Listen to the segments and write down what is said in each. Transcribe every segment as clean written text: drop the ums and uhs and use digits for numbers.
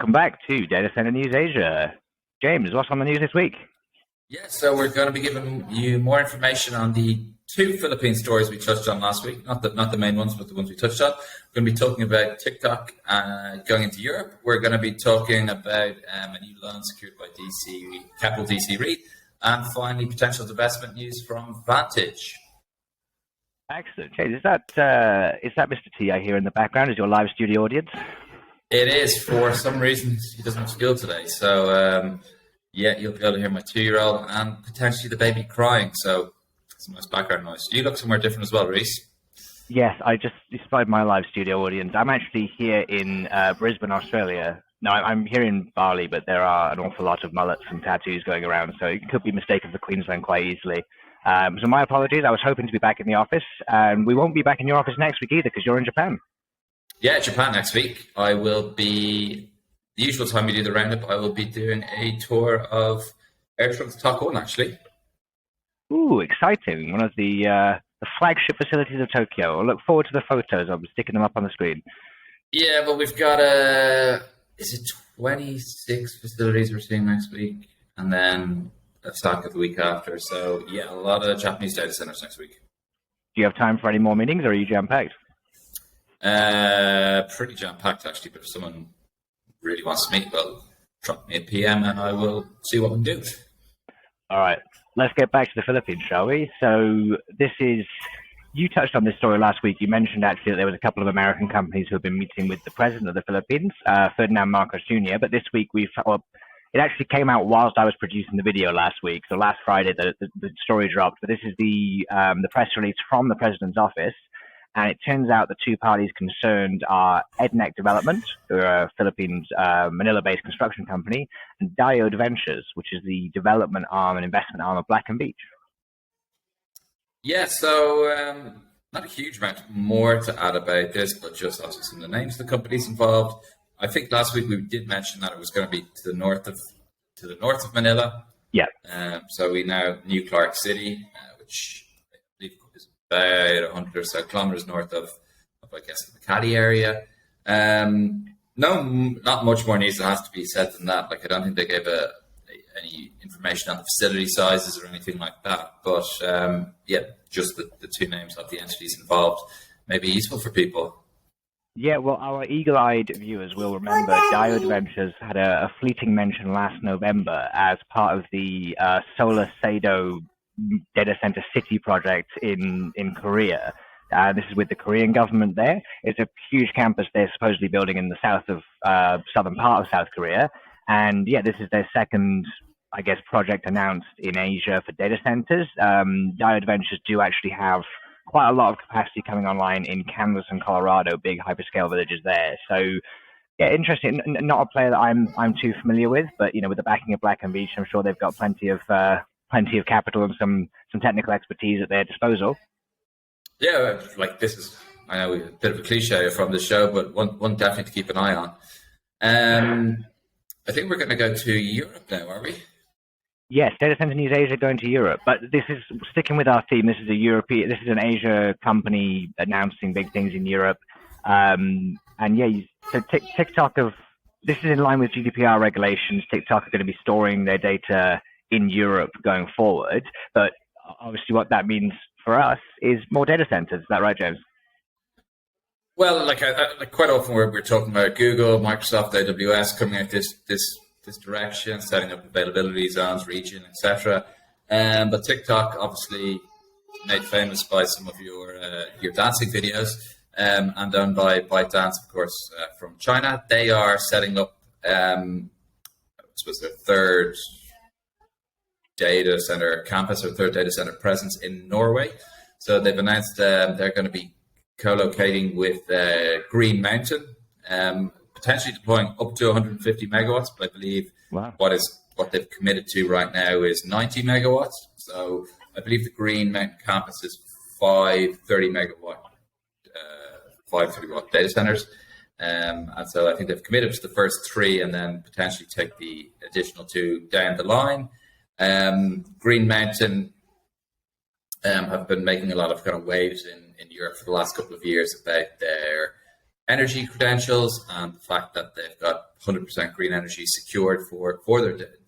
welcome back to Data Center News Asia. James, what's on the news this week? Yeah, so we're going to be giving you more information on the two Philippine stories we touched on last week. Not the main ones, but the ones we touched on. We're going to be talking about TikTok going into Europe. We're going to be talking about a new loan secured by Keppel DC REIT. And finally, potential divestment news from Vantage. Excellent. James, is that Mr. T I hear in the background? Is your live studio audience? It is. For some reason, he doesn't have school today. So, yeah, you'll be able to hear my 2-year-old and potentially the baby crying. So, some nice background noise. You look somewhere different as well, Rhys. Yes, I just described my live studio audience. I'm actually here in Brisbane, Australia. No, I'm here in Bali, but there are an awful lot of mullets and tattoos going around, so it could be mistaken for Queensland quite easily. So my apologies. I was hoping to be back in the office, and we won't be back in your office next week either because you're in Japan. Yeah, Japan next week. I will be, the usual time we do the roundup, I will be doing a tour of Airtrum's Talk 1, actually. Ooh, exciting. One of the flagship facilities of Tokyo. I look forward to the photos. I'll be sticking them up on the screen. Yeah, but we've got, is it 26 facilities we're seeing next week? And then Osaka the week after. So, yeah, a lot of Japanese data centers next week. Do you have time for any more meetings, or are you jam-packed? Pretty jam-packed, actually, but if someone really wants to meet, well, drop me a PM and I will see what we can do. All right, let's get back to the Philippines, shall we? So you touched on this story last week. You mentioned actually that there was a couple of American companies who have been meeting with the president of the Philippines, Ferdinand Marcos Jr., but this week it actually came out whilst I was producing the video last week. So last Friday, the story dropped, but this is the press release from the president's office. And it turns out the two parties concerned are Endec Development, who are a Philippines, Manila-based construction company, and Diode Ventures, which is the development arm and investment arm of Black Veatch. Yeah, so not a huge amount more to add about this, but just also some of the names of the companies involved. I think last week we did mention that it was going to be to the north of Manila. Yeah. So we now New Clark City, which I believe is about 100 or so kilometers north of I guess, the Makati area. No, not much more needs that has to be said than that. Like, I don't think they gave any information on the facility sizes or anything like that. But yeah, just the two names of the entities involved may be useful for people. Yeah, well, our eagle-eyed viewers will remember Diode Ventures had a fleeting mention last November as part of the Solar Sado data center city project in Korea. This is with the Korean government there. It's a huge campus they're supposedly building in the southern part of South Korea. And yeah, this is their second, I guess, project announced in Asia for data centers. Diode Ventures do actually have quite a lot of capacity coming online in Kansas and Colorado, big hyperscale villages there. So yeah, interesting. Not a player that I'm too familiar with, but with the backing of Black Veatch, I'm sure they've got plenty of capital and some technical expertise at their disposal. Yeah, like this is, I know, a bit of a cliche from the show, but one definitely to keep an eye on. I think we're going to go to Europe now, are we? Yes, Data Center News Asia going to Europe, but this is sticking with our theme. This is an Asia company announcing big things in Europe, and yeah, so TikTok this is in line with GDPR regulations. TikTok are going to be storing their data in Europe going forward, but obviously what that means for us is more data centers. Is that right, James? Well, like quite often we're talking about Google, Microsoft, AWS coming out this direction, setting up availability zones, region, etc. But TikTok, obviously made famous by some of your dancing videos, and owned by ByteDance, of course, from China. They are setting up, I suppose, their third data center campus or third data center presence in Norway. So they've announced they're going to be co-locating with Green Mountain, potentially deploying up to 150 megawatts, but I believe what they've committed to right now is 90 megawatts. So I believe the Green Mountain campus is 530 watt data centers. And so I think they've committed to the first three and then potentially take the additional two down the line. Green Mountain have been making a lot of kind of waves in Europe for the last couple of years about their energy credentials and the fact that they've got 100% green energy secured for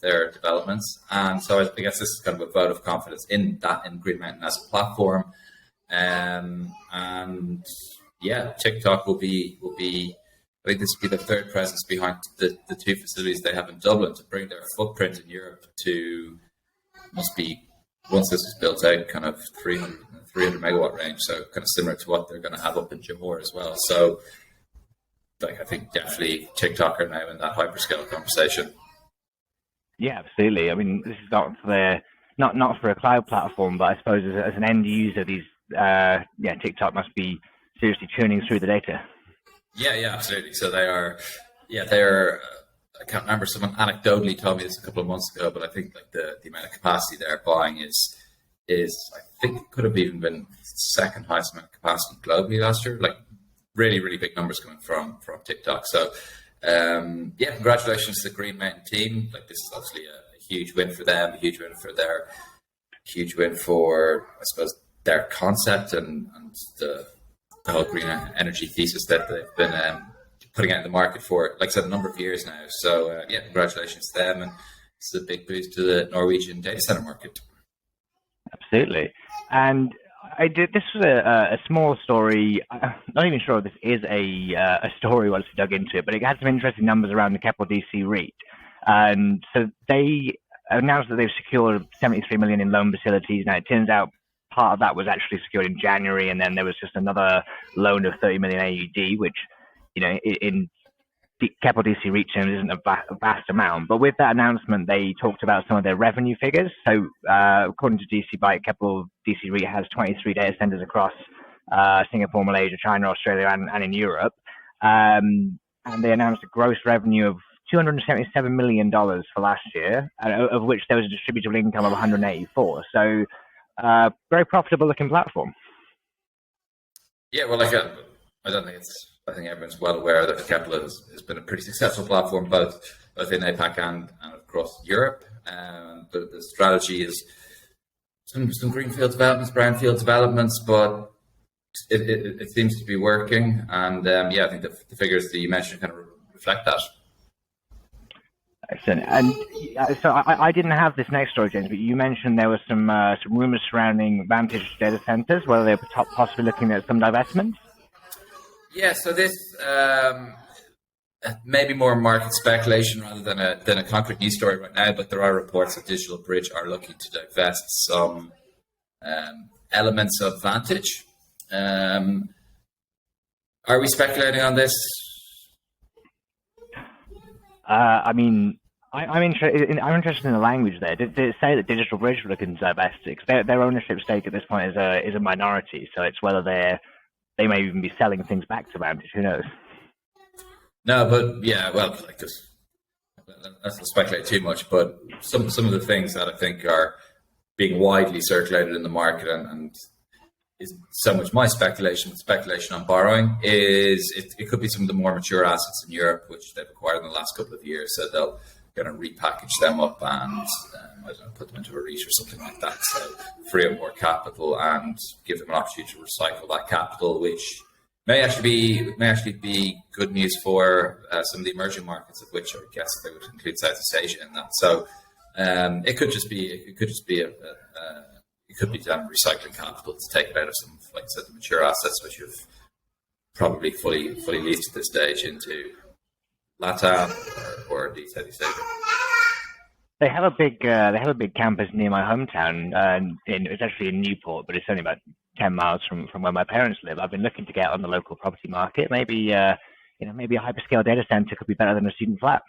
their developments. And so I guess this is kind of a vote of confidence in Green Mountain as a platform. And yeah, TikTok will be. I think this will be the third presence behind the two facilities they have in Dublin to bring their footprint in Europe to, must be, once this is built out, kind of 300 megawatt range. So kind of similar to what they're going to have up in Johor as well. So like, I think definitely TikTok are now in that hyperscale conversation. Yeah, absolutely. I mean, this is not for a cloud platform, but I suppose as an end user, TikTok must be seriously churning through the data. Yeah, absolutely. So they're. I can't remember. Someone anecdotally told me this a couple of months ago, but I think like the amount of capacity they're buying is I think it could have even been second highest amount of capacity globally last year. Like really, really big numbers coming from TikTok. So congratulations to the Green Mountain team. Like this is obviously a huge win for them, a huge win for I suppose their concept and the whole green energy thesis that they've been putting out in the market for, like I said, a number of years now. So congratulations to them, and it's a big boost to the Norwegian data center market. Absolutely. And this was a small story. I'm not even sure if this is a story once we dug into it, but it had some interesting numbers around the Keppel DC REIT. And so they announced that they've secured 73 million in loan facilities. Now it turns out part of that was actually secured in January, and then there was just another loan of 30 million AUD, which, in Keppel DC REIT terms isn't a vast amount. But with that announcement, they talked about some of their revenue figures. So according to DC Byte, Keppel DC REIT has 23 data centers across Singapore, Malaysia, China, Australia, and in Europe. And they announced a gross revenue of $277 million for last year, of which there was a distributable income of 184. So very profitable looking platform. Yeah, well, I think everyone's well aware that Keppel has been a pretty successful platform both in APAC and across Europe. The strategy is some greenfield developments, brownfield developments, but it seems to be working. And I think the figures that you mentioned kind of reflect that. Excellent. And so I didn't have this next story, James, but you mentioned there was some rumors surrounding Vantage Data Centers, whether they're possibly looking at some divestments. Yeah, so this maybe more market speculation rather than a concrete news story right now, but there are reports that DigitalBridge are looking to divest some elements of Vantage. Are we speculating on this? I'm interested in the language there. Did it say that DigitalBridge were looking to divest it? Because their ownership stake at this point is a minority, so it's whether they may even be selling things back to Vantage. Who knows? No, but let's not speculate too much. But some of the things that I think are being widely circulated in the market and is so much my speculation on borrowing is it could be some of the more mature assets in Europe which they've acquired in the last couple of years. So they'll going to repackage them up and put them into a REIT or something like that. So free up more capital and give them an opportunity to recycle that capital, which may actually be good news for some of the emerging markets, of which I guess they would include Southeast Asia in that. So it could be done recycling capital to take it out of some, like I said, the mature assets which have probably fully leased at this stage into LATAM or indeed Southeast Asia. They have a big campus near my hometown. It's actually in Newport, but it's only about 10 miles from where my parents live. I've been looking to get on the local property market. Maybe maybe a hyperscale data center could be better than a student flat.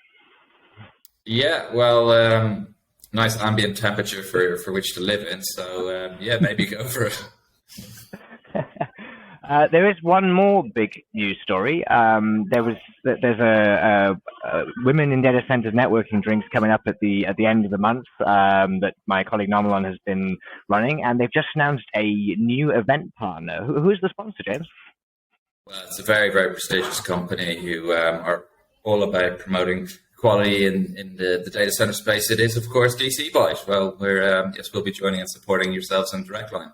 Yeah, well, nice ambient temperature for which to live in. So maybe go for it. There is one more big news story. There's a women in data centers networking drinks coming up at the end of the month that my colleague Nomalon has been running, and they've just announced a new event partner. Who is the sponsor, James? Well, it's a very, very prestigious company who are all about promoting quality in the data center space. It is, of course, DC Byte. Well, we'll be joining and supporting yourselves on Direct Line.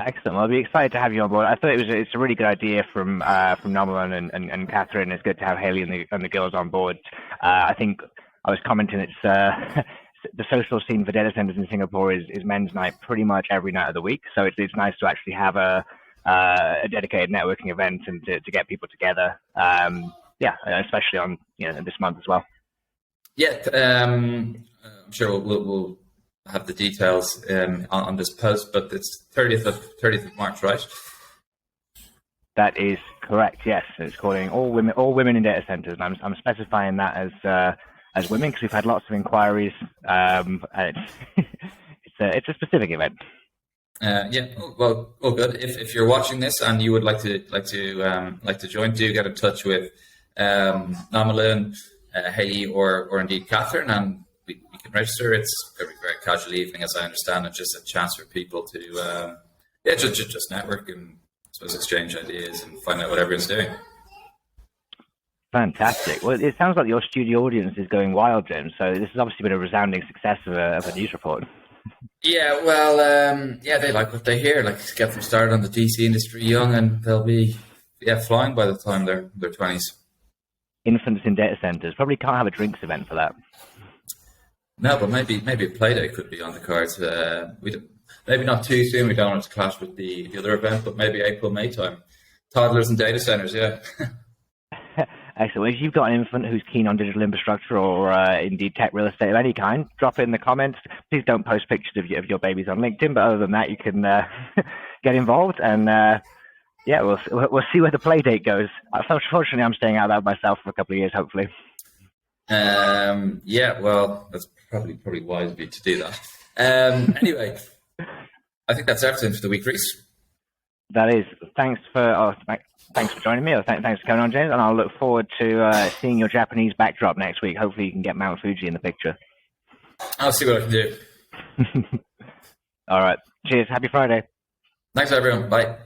Excellent. Well, I'll be excited to have you on board. I thought it's a really good idea from Nolan and Catherine. It's good to have Haley and the girls on board. I think I was commenting it's the social scene for data centers in Singapore is men's night pretty much every night of the week. So it's nice to actually have a dedicated networking event and to get people together. Yeah, especially on this month as well. Yeah, I'm sure we'll have the details on this post, but it's 30th of March, right? That is correct. Yes, it's calling all women in data centers. And I'm specifying that as women because we've had lots of inquiries. It's a specific event. Yeah, well, good. If you're watching this and you would like to join, do get in touch with Nomalin, Haley, or indeed Catherine, and we can register. It's a very, very casual evening, as I understand it, just a chance for people to just network and I suppose exchange ideas and find out what everyone's doing. Fantastic. Well, it sounds like your studio audience is going wild, James. So this has obviously been a resounding success of a news report. Yeah, well, they like what they hear. Like, get them started on the DC industry young, and they'll be flying by the time they're 20s. Infants in data centers. Probably can't have a drinks event for that. No, but maybe a play day could be on the cards. Maybe not too soon. We don't want it to clash with the other event, but maybe April, May time. Toddlers and data centers, yeah. Excellent. If you've got an infant who's keen on digital infrastructure or indeed tech real estate of any kind, drop it in the comments. Please don't post pictures of your babies on LinkedIn, but other than that, you can get involved and we'll see where the play date goes. Unfortunately, I'm staying out of that myself for a couple of years, hopefully. Well, that's probably wise of you to do that. Anyway, I think that's everything for the week, Rhys. That is. Thanks for joining me. Thanks for coming on, James. And I'll look forward to seeing your Japanese backdrop next week. Hopefully, you can get Mount Fuji in the picture. I'll see what I can do. All right. Cheers. Happy Friday. Thanks, everyone. Bye.